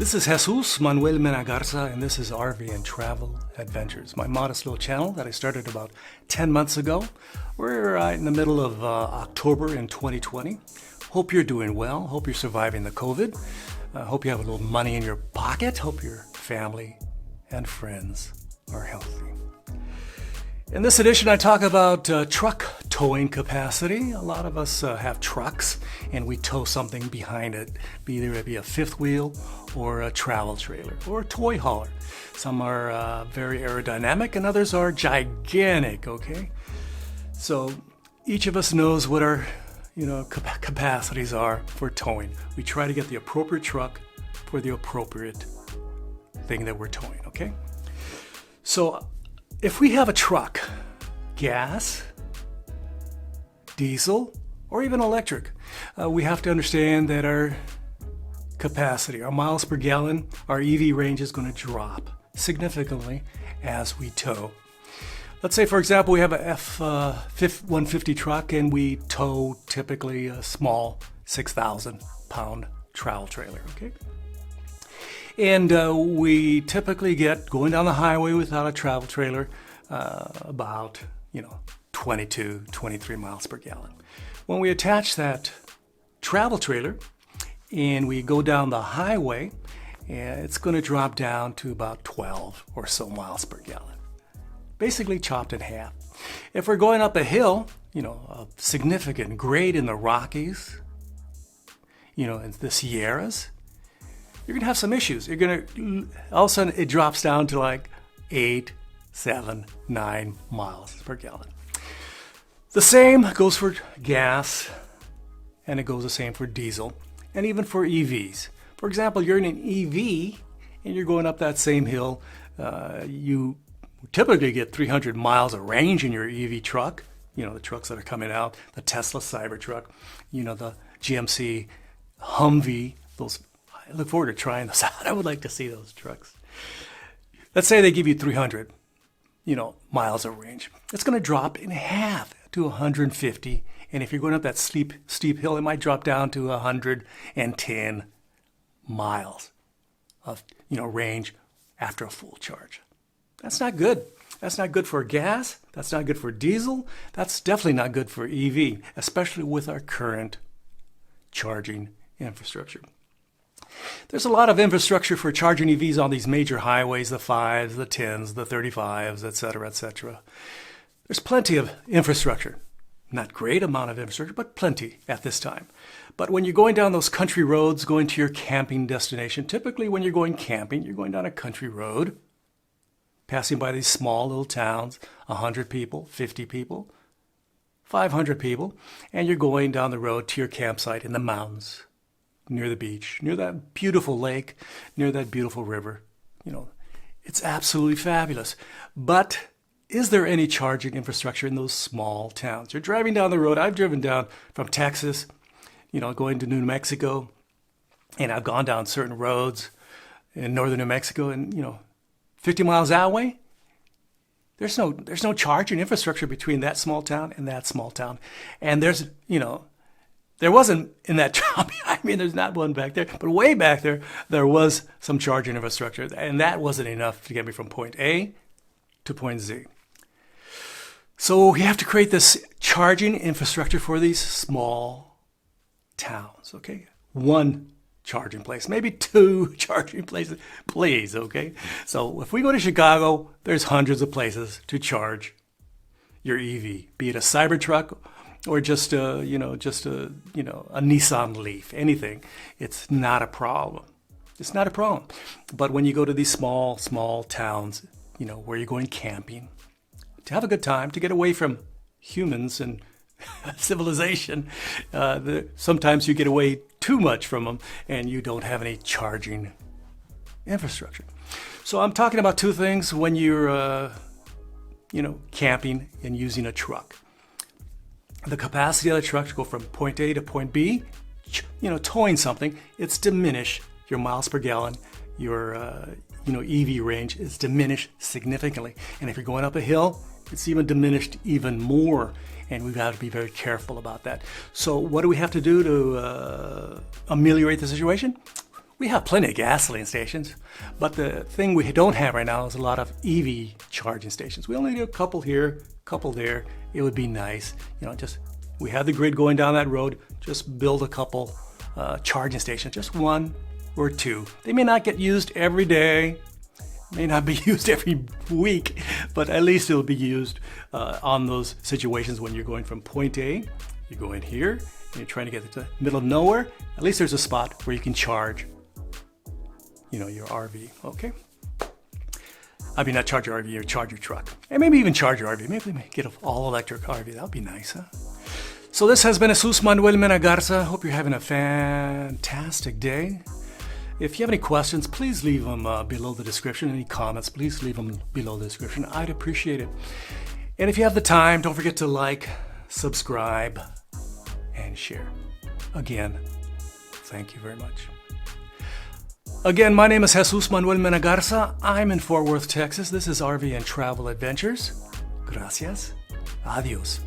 This is Jesus Manuel Mena Garza, and this is RVing Travel Adventures, my modest little channel that I started about 10 months ago. We're in the middle of October in 2020. Hope you're doing well. Hope you're surviving the COVID. Hope you have a little money in your pocket. Hope your family and friends are healthy. In this edition, I talk about truck towing capacity. A lot of us have trucks and we tow something behind it, either it be a fifth wheel or a travel trailer or a toy hauler. Some are very aerodynamic and others are gigantic, okay? So each of us knows what our capacities are for towing. We try to get the appropriate truck for the appropriate thing that we're towing, okay? So if we have a truck, gas, diesel, or even electric, we have to understand that our capacity, our miles per gallon, our EV range is going to drop significantly as we tow. Let's say, for example, we have a F-150 truck and we tow typically a small 6,000 pound travel trailer, okay? And we typically get going down the highway without a travel trailer about 22, 23 miles per gallon. When we attach that travel trailer and we go down the highway, it's going to drop down to about 12 or so miles per gallon. Basically chopped in half. If we're going up a hill, a significant grade in the Rockies, in the Sierras, you're going to have some issues. You're going to, all of a sudden, it drops down to like 8, 7, 9 miles per gallon. The same goes for gas, and it goes the same for diesel, and even for EVs. For example, you're in an EV, and you're going up that same hill. You typically get 300 miles of range in your EV truck. The trucks that are coming out, the Tesla CyberTruck, the GMC Humvee, those. I look forward to trying those out. I would like to see those trucks. Let's say they give you 300, miles of range. It's going to drop in half to 150. And if you're going up that steep hill, it might drop down to 110 miles of, range after a full charge. That's not good. That's not good for gas. That's not good for diesel. That's definitely not good for EV, especially with our current charging infrastructure. There's a lot of infrastructure for charging EVs on these major highways, the 5s, the 10s, the 35s, etc., etc. There's plenty of infrastructure. Not great amount of infrastructure, but plenty at this time. But when you're going down those country roads, going to your camping destination, typically when you're going camping, you're going down a country road, passing by these small little towns, 100 people, 50 people, 500 people, and you're going down the road to your campsite in the mountains, near the beach, near that beautiful lake, near that beautiful river. It's absolutely fabulous. But is there any charging infrastructure in those small towns? You're driving down the road. I've driven down from Texas, going to New Mexico, and I've gone down certain roads in northern New Mexico, and 50 miles that way, there's no charging infrastructure between that small town and that small town. And there's, there wasn't in that job. There's not one back there, but way back there was some charging infrastructure, and that wasn't enough to get me from point A to point Z. So we have to create this charging infrastructure for these small towns, okay? One charging place, maybe 2 charging places, please, okay? So if we go to Chicago, there's hundreds of places to charge your EV, be it a CyberTruck or just a Nissan Leaf, anything. It's not a problem. It's not a problem. But when you go to these small towns, where you're going camping, to have a good time, to get away from humans and civilization, sometimes you get away too much from them and you don't have any charging infrastructure. So I'm talking about 2 things when you're, camping and using a truck. The capacity of the truck to go from point A to point B, towing something, it's diminished. Your miles per gallon, your EV range is diminished significantly. And if you're going up a hill, it's even diminished even more. And we've got to be very careful about that. So what do we have to do to ameliorate the situation? We have plenty of gasoline stations, but the thing we don't have right now is a lot of EV charging stations. We only do a couple here, a couple there. It would be nice, just we have the grid going down that road, just build a couple charging stations, just one or two. They may not get used every day, may not be used every week, but at least it'll be used on those situations when you're going from point A, you're going here, and you're trying to get to the middle of nowhere. At least there's a spot where you can charge your RV, okay? I mean, not charge your RV, or charge your truck. And maybe even charge your RV. Maybe get an all-electric RV. That would be nice, huh? So this has been Jesus Manuel Mena Garza. Hope you're having a fantastic day. If you have any questions, please leave them below the description. Any comments, please leave them below the description. I'd appreciate it. And if you have the time, don't forget to like, subscribe, and share. Again, thank you very much. Again, my name is Jesus Manuel Mena Garza. I'm in Fort Worth, Texas. This is RV and Travel Adventures. Gracias. Adios.